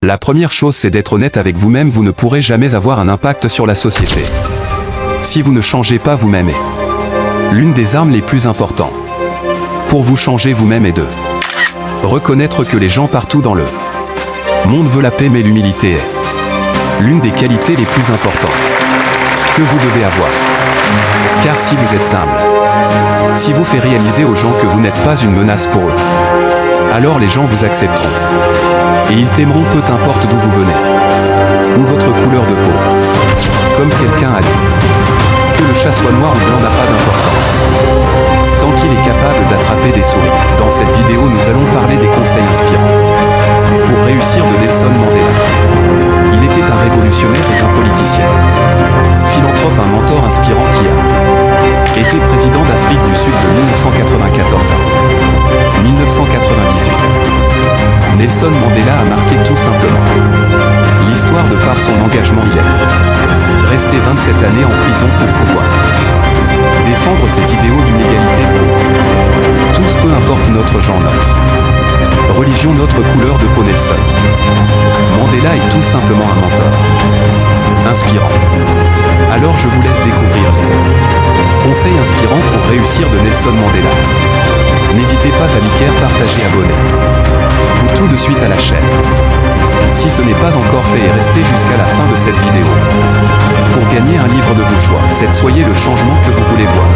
La première chose, c'est d'être honnête avec vous-même. Vous ne pourrez jamais avoir un impact sur la société si vous ne changez pas vous-même. L'une des armes les plus importantes pour vous changer vous-même est de reconnaître que les gens partout dans le monde veulent la paix, mais l'humilité est l'une des qualités les plus importantes que vous devez avoir. Car si vous êtes humble, si vous faites réaliser aux gens que vous n'êtes pas une menace pour eux, alors les gens vous accepteront. Et ils t'aimeront peu importe d'où vous venez, ou votre couleur de peau. Comme quelqu'un a dit, que le chat soit noir ou blanc n'a pas d'importance, tant qu'il est capable d'attraper des souris. Dans cette vidéo, nous allons parler des conseils inspirants pour réussir de Nelson Mandela. Il était un révolutionnaire et un politicien, philanthrope, un mentor inspirant qui a été président d'Afrique du Sud de 1994 à 1998. Nelson Mandela a marqué tout simplement l'histoire de par son engagement. Il est resté 27 années en prison pour pouvoir défendre ses idéaux d'une égalité pour tous, peu importe notre genre, notre religion, notre couleur de peau. Nelson Mandela est tout simplement un mentor inspirant. Alors je vous laisse découvrir les conseils inspirants pour réussir de Nelson Mandela. N'hésitez pas à liker, partager, abonner-vous tout de suite à la chaîne si ce n'est pas encore fait, et restez jusqu'à la fin de cette vidéo pour gagner un livre de vos choix. Soyez le changement que vous voulez voir.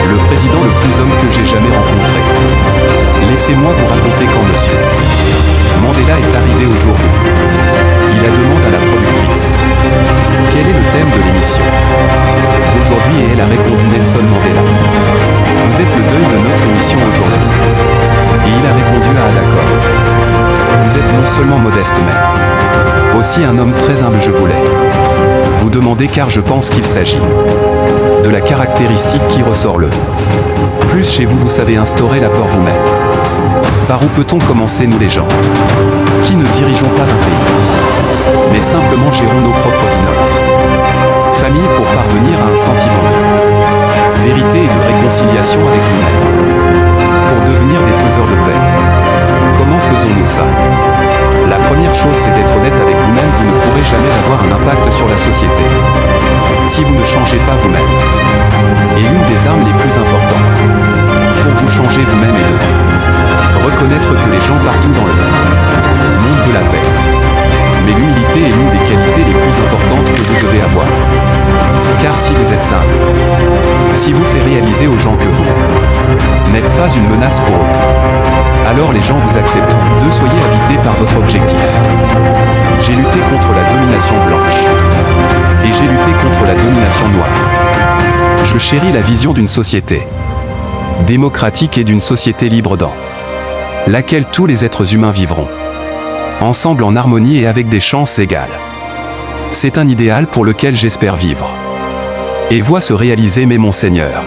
Le président le plus homme que j'ai jamais rencontré. Laissez-moi vous raconter quand monsieur Mandela est arrivé au jour où il a demandé à la productrice quel est le thème de l'émission d'aujourd'hui, et elle a répondu Nelson Mandela. Vous êtes le deuil de notre émission aujourd'hui. Et il a répondu ah d'accord. Vous êtes non seulement modeste mais aussi un homme très humble. Je voulais vous demander, car je pense qu'il s'agit de la caractéristique qui ressort le plus chez vous. Vous savez instaurer la peur vous-même. Par où peut-on commencer, nous les gens qui ne dirigeons pas un pays, mais simplement gérons nos propres vies, notre famille, pour parvenir à un sentiment de vérité et de réconciliation avec nous-mêmes, pour devenir des faiseurs de paix. Comment faisons-nous ça? La première chose, c'est d'être honnête avec vous-même. Vous ne pourrez jamais avoir un impact sur la société si vous ne changez pas vous-même. Et l'une des armes les plus importantes pour vous changer vous-même est de reconnaître que les gens partout dans le monde veulent la paix. Mais l'humilité est l'une des qualités les plus importantes que vous devez avoir. Car si vous êtes simple, si vous faites réaliser aux gens que vous n'êtes pas une menace pour eux, alors les gens vous accepteront. Soyez habité par votre objectif. J'ai lutté contre la domination blanche et j'ai lutté contre la domination noire. Je chéris la vision d'une société démocratique et d'une société libre dans laquelle tous les êtres humains vivront ensemble en harmonie et avec des chances égales. C'est un idéal pour lequel j'espère vivre et vois se réaliser, mais mon Seigneur,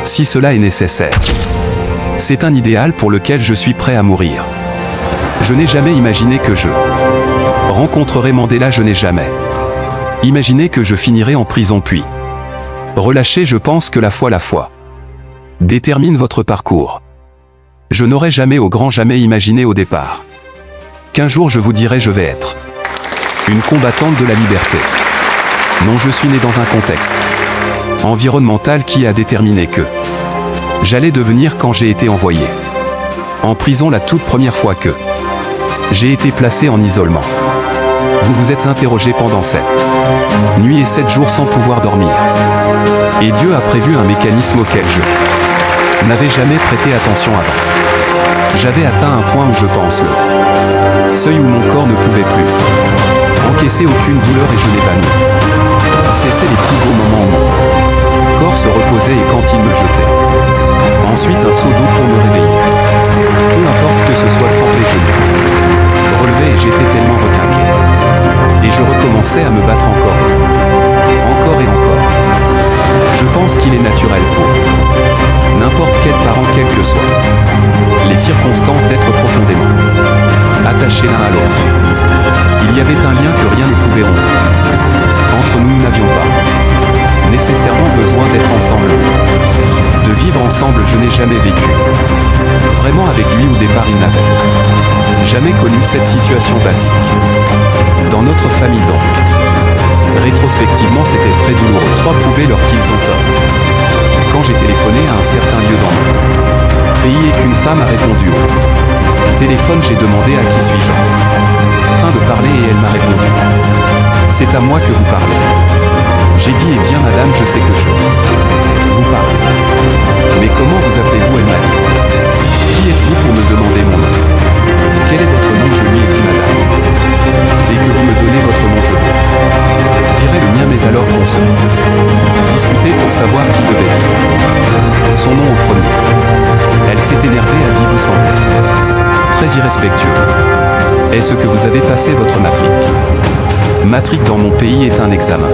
si cela est nécessaire, c'est un idéal pour lequel je suis prêt à mourir. Je n'ai jamais imaginé que je rencontrerais Mandela. Je n'ai jamais imaginé que je finirais en prison puis relâché. Je pense que la foi détermine votre parcours. Je n'aurais jamais, au grand jamais, imaginé au départ qu'un jour je vous dirais je vais être une combattante de la liberté. Non, je suis né dans un contexte environnemental qui a déterminé que j'allais devenir quand j'ai été envoyé en prison la toute première fois que j'ai été placé en isolement. Vous vous êtes interrogé pendant 7 nuits et 7 jours sans pouvoir dormir. Et Dieu a prévu un mécanisme auquel je n'avais jamais prêté attention avant. J'avais atteint un point où je pense le seuil où mon corps ne pouvait plus encaisser aucune douleur et je m'évanouis. C'étaient les plus beaux moments où mon corps se reposait et quand il me jetait ensuite un seau d'eau pour me réveiller. Peu importe que ce soit tremblé, je me relevais et j'étais tellement requinqué. Et je recommençais à me battre encore et encore. Je pense qu'il est naturel pour n'importe quel parent, quelles que soient les circonstances, d'être profondément attachés l'un à l'autre. Il y avait un lien que rien ne pouvait rompre. Entre nous, nous n'avions pas nécessairement besoin d'être ensemble De vivre ensemble, je n'ai jamais vécu. Vraiment avec lui, au départ, il n'avait jamais connu cette situation basique. Dans notre famille donc. Rétrospectivement, c'était très douloureux. Trois pouvaient leur qu'ils ont tort. Quand j'ai téléphoné à un certain lieu dans mon pays et qu'une femme a répondu au téléphone, j'ai demandé à qui suis-je en train de parler et elle m'a répondu: c'est à moi que vous parlez. J'ai dit: eh bien madame, je sais que je vous parle. Mais comment vous appelez-vous? Elle m'a dit. Qui êtes-vous pour me demander mon nom? Quel est votre nom? Je lui ai dit: madame, dès que vous me donnez votre nom, je vous dirai le mien. Mais alors qu'on se discutait pour savoir qui devait dire son nom au premier, elle s'est énervée, a dit: vous semblez très irrespectueux. Est-ce que vous avez passé votre matrique? Matrique dans mon pays est un examen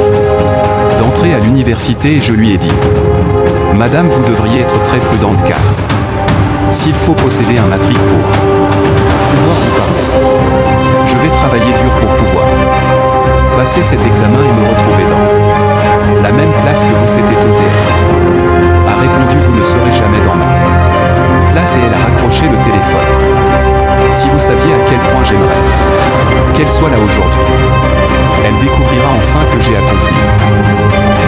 d'entrée à l'université, et je lui ai dit: madame, vous devriez être très prudente, car s'il faut posséder un matrique pour pouvoir vous parler, je vais travailler dur pour pouvoir passer cet examen et me retrouver dans la même place que vous. C'était osé. Elle a répondu: vous ne serez jamais dans ma place, et elle a raccroché le téléphone. Si vous saviez à quel point j'aimerais qu'elle soit là aujourd'hui, elle découvrira enfin que j'ai accompli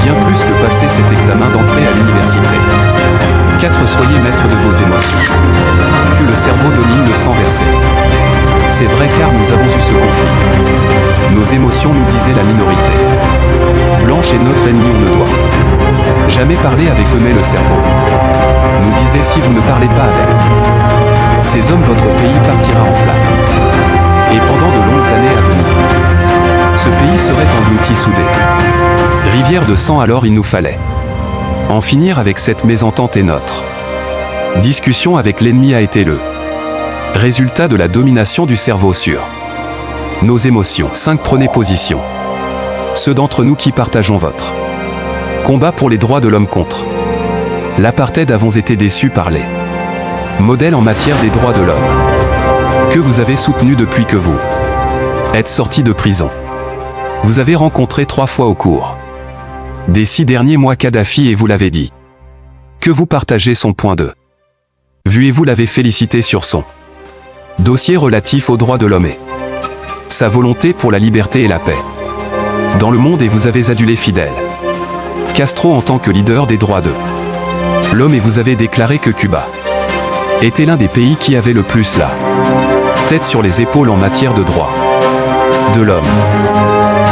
bien plus que passer cet examen d'entrée à l'université. 4. Soyez maître de vos émotions. Que le cerveau domine le sang versé. C'est vrai, car nous avons eu ce conflit. Nos émotions, nous disait la minorité blanche, est notre ennemi. On ne doit jamais parler avec eux, mais le cerveau nous disait: si vous ne parlez pas avec ces hommes, votre pays partira en flammes. Et pendant de longues années à venir, ce pays serait englouti sous des rivières de sang. Alors il nous fallait en finir avec cette mésentente, et notre discussion avec l'ennemi a été le résultat de la domination du cerveau sur nos émotions. 5. Prenez position. Ceux d'entre nous qui partageons votre combat pour les droits de l'homme contre l'apartheid avons été déçus par les modèles en matière des droits de l'homme que vous avez soutenus depuis que vous êtes sorti de prison. Vous avez rencontré 3 fois au cours des 6 derniers mois Kadhafi, et vous l'avez dit que vous partagez son point de vue, et vous l'avez félicité sur son dossier relatif aux droits de l'homme et sa volonté pour la liberté et la paix dans le monde, et vous avez adulé Fidel Castro en tant que leader des droits de l'homme, et vous avez déclaré que Cuba était l'un des pays qui avait le plus la tête sur les épaules en matière de droits de l'homme,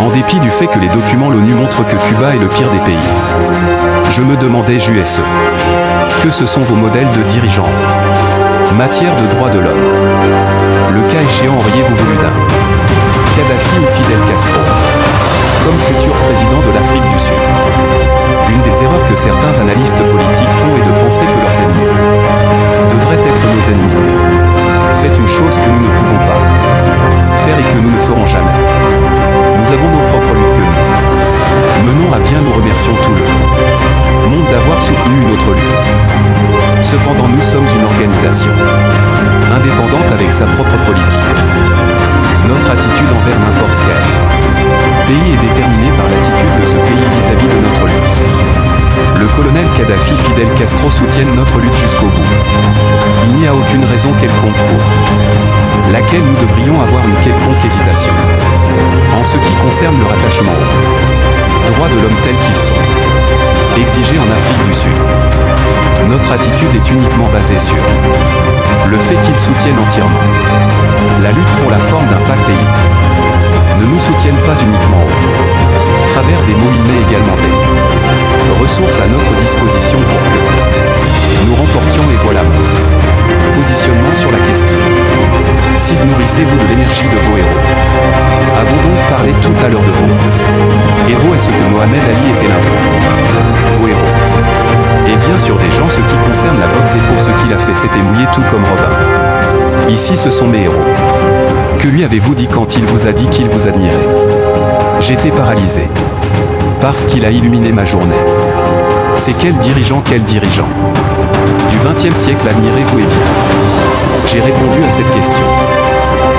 en dépit du fait que les documents l'ONU montrent que Cuba est le pire des pays. Je me demandais, JSE, que ce sont vos modèles de dirigeants en matière de droits de l'homme. Le cas échéant, auriez-vous voulu d'un Kadhafi ou Fidel Castro comme futur président de l'Afrique du Sud? Une des erreurs que certains analystes politiques font est de penser que leurs ennemis devraient être nos ennemis. Faites une chose que nous ne pouvons pas faire et que nous ne ferons jamais. Nous avons nos propres luttes que nous menons à bien. Nous remercions tout le monde d'avoir soutenu une autre lutte. Cependant, nous sommes une organisation indépendante avec sa propre politique. Notre attitude envers n'importe quel pays est déterminée par l'attitude de ce pays vis-à-vis de notre lutte. Le colonel Kadhafi, Fidel Castro soutiennent notre lutte jusqu'au bout. Il n'y a aucune raison quelconque pour laquelle nous devrions avoir une quelconque hésitation en ce qui concerne leur attachement aux droits de l'homme tels qu'ils sont exigés en Afrique du Sud. Notre attitude est uniquement basée sur le fait qu'ils soutiennent entièrement la lutte pour la forme d'un pacte, et ne nous soutiennent pas uniquement au travers des mots, il met également des ressources à notre disposition pour que nous remportions, et voilà mon positionnement sur la question. 6. Nourrissez-vous de l'énergie de vos héros. Avons donc parlé tout à l'heure de vos héros. Est-ce que Mohamed Ali était l'un de vos héros? Et bien sûr, des gens, ce qui concerne la boxe et pour ce qu'il a fait, c'était mouillé, tout comme Robin. Ici, ce sont mes héros. Que lui avez-vous dit quand il vous a dit qu'il vous admirait? J'étais paralysé. Parce qu'il a illuminé ma journée. C'est quel dirigeant du XXe siècle admirez-vous? Eh bien, j'ai répondu à cette question.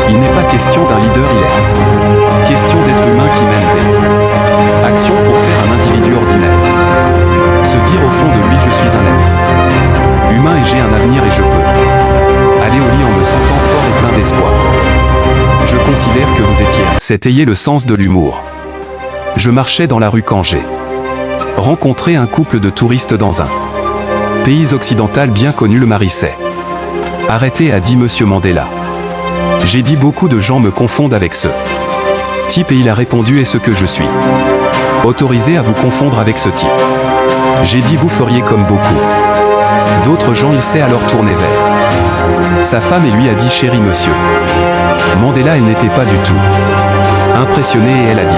Il n'est pas question d'un leader, il est question d'être humain qui mène des actions pour faire un individu ordinaire. Se dire au fond de lui: je suis un être bien et j'ai un avenir et je peux aller au lit en me sentant fort et plein d'espoir. Je considère que vous étiez. C'est ayez le sens de l'humour. Je marchais dans la rue quand j'ai rencontré un couple de touristes dans un pays occidental bien connu, le Marissais. Arrêtez, a dit Monsieur Mandela. J'ai dit beaucoup de gens me confondent avec ce type et il a répondu est-ce que je suis autorisé à vous confondre avec ce type. J'ai dit vous feriez comme beaucoup d'autres gens. Il s'est alors tourné vers sa femme et lui a dit chérie monsieur Mandela. Elle n'était pas du tout impressionnée et elle a dit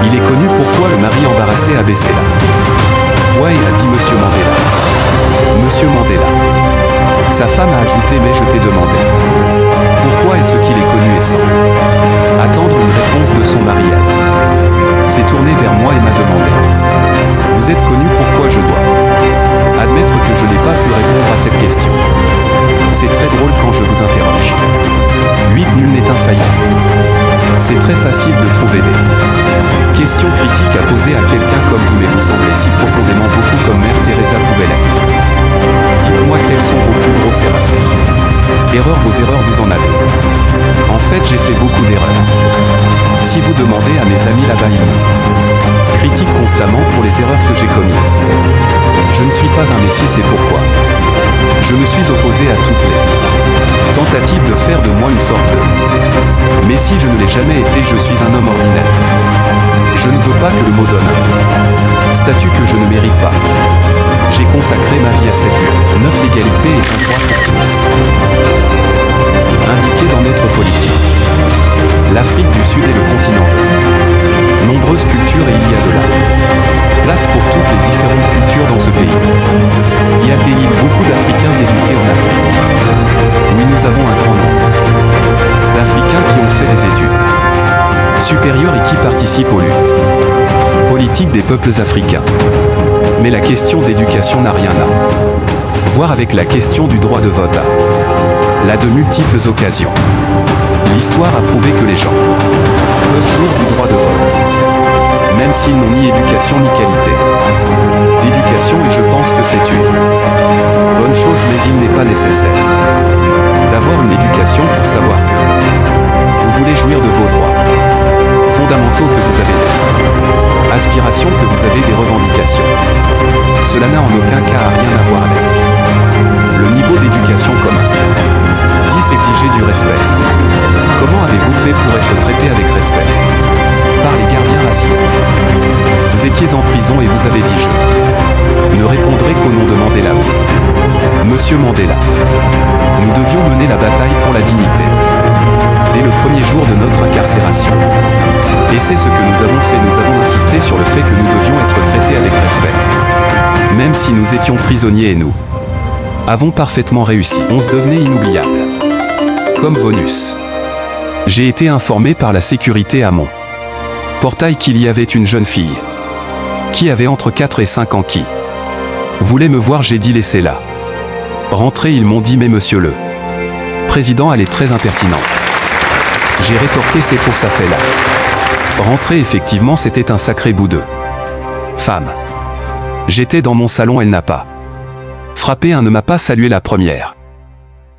il est connu pourquoi le mari embarrassé a baissé la voix et a dit Monsieur Mandela. Monsieur Mandela. Sa femme a ajouté mais je t'ai demandé pourquoi est-ce qu'il est connu et sans attendre une réponse de son mari. Elle s'est tournée vers moi et m'a demandé vous êtes connu pourquoi je dois admettre que je n'ai pas pu répondre à cette question. C'est très drôle quand je vous interroge. 8 Nul n'est infaillible. C'est très facile de trouver des questions critiques à poser à quelqu'un comme vous mais vous semblez si profondément beaucoup comme Mère Teresa pouvait l'être. Dites-moi quelles sont vos plus grosses erreurs. Vos erreurs vous en avez. En fait j'ai fait beaucoup d'erreurs. Si vous demandez à mes amis là-bas ils me critiquent constamment pour les erreurs que j'ai commises. Je ne suis pas un messie, c'est pourquoi je me suis opposé à toutes les tentatives de faire de moi une sorte de messie. Je ne l'ai jamais été, je suis un homme ordinaire. Je ne veux pas que le mot donne un statut que je ne mérite pas. J'ai consacré ma vie à cette lutte. 9 L'égalité est un droit pour tous. Indiqué dans notre politique. L'Afrique du Sud est le continent de nombreuses cultures et il y a de la place pour toutes les différentes cultures dans ce pays. Y a-t-il beaucoup d'Africains éduqués en Afrique? Oui, nous avons un grand nombre d'Africains qui ont fait des études supérieures et qui participent aux luttes politiques des peuples africains. Mais la question d'éducation n'a rien à voir avec la question du droit de vote à de multiples occasions. L'histoire a prouvé que les gens peuvent jouir du droit de vote, même s'ils n'ont ni éducation ni qualité d'éducation, et je pense que c'est une bonne chose, mais il n'est pas nécessaire d'avoir une éducation pour savoir que vous voulez jouir de vos droits fondamentaux, que vous avez des aspirations, que vous avez des revendications. Cela n'a en aucun cas rien à voir avec le niveau d'éducation commun. 10 Exiger du respect. Comment avez-vous fait pour être traité avec respect par les gardiens racistes? Vous étiez en prison et vous avez dit je ne répondrai qu'au nom de Mandela. Monsieur Mandela. Nous devions mener la bataille pour la dignité dès le premier jour de notre incarcération. Et c'est ce que nous avons fait, nous avons insisté sur le fait que nous devions être traités avec respect. Même si nous étions prisonniers, et nous avons parfaitement réussi. 11 Devenez inoubliable. Comme bonus, j'ai été informé par la sécurité à mon portail qu'il y avait une jeune fille qui avait entre 4 et 5 ans qui voulait me voir. J'ai dit laissez-la rentrer. Ils m'ont dit mais monsieur le président, elle est très impertinente. J'ai rétorqué c'est pour ça fait là rentrer. Effectivement c'était un sacré bout de femme. J'étais dans mon salon, elle n'a pas frappé, ne m'a pas salué. La première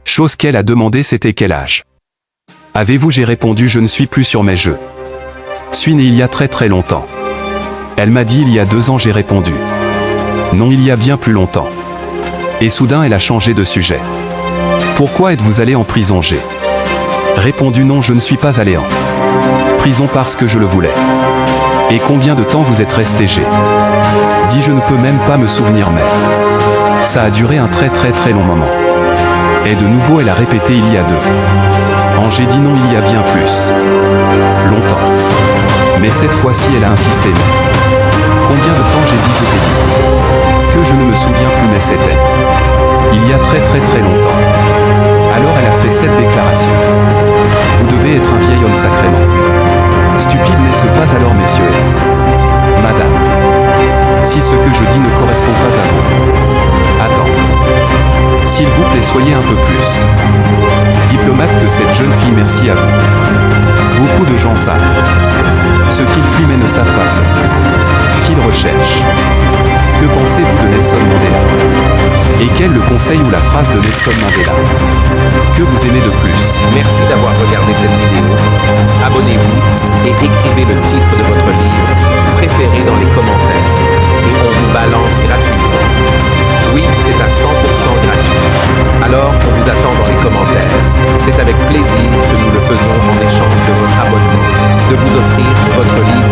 chose qu'elle a demandé c'était quel âge avez-vous? J'ai répondu je ne suis plus sur mes jeux. Suis né il y a très très longtemps. Elle m'a dit il y a 2 ans. J'ai répondu non, il y a bien plus longtemps. Et soudain elle a changé de sujet. Pourquoi êtes-vous allé en prison? J'ai répondu non, je ne suis pas allé en prison parce que je le voulais. Et combien de temps vous êtes resté? J'ai dit je ne peux même pas me souvenir, mais ça a duré un très très très long moment. Et de nouveau elle a répété il y a 2 ans. J'ai dit non, il y a bien plus longtemps. Mais cette fois-ci elle a insisté. Mais combien de temps? J'ai dit je t'ai dit que je ne me souviens plus, mais c'était il y a très très très longtemps. Alors elle a fait cette déclaration. Vous devez être un vieil homme sacrément stupide, n'est-ce pas? Alors messieurs et madame, si ce que je dis ne correspond pas à vos attentes, s'il vous plaît soyez un peu plus diplomate que cette jeune fille. Merci à vous. Beaucoup de gens savent ce qu'ils fuient mais ne savent pas ce qu'ils recherchent. Que pensez-vous de Nelson Mandela? Et quel le conseil ou la phrase de Nelson Mandela? Que vous aimez de plus? Merci d'avoir regardé cette vidéo. Abonnez-vous et écrivez le titre de votre livre préféré dans les commentaires. Et on vous balance gratuitement. Oui, c'est à 100% gratuit. Alors, on vous attend dans les commentaires. C'est avec plaisir que nous le faisons en échange de votre abonnement, de vous offrir votre livre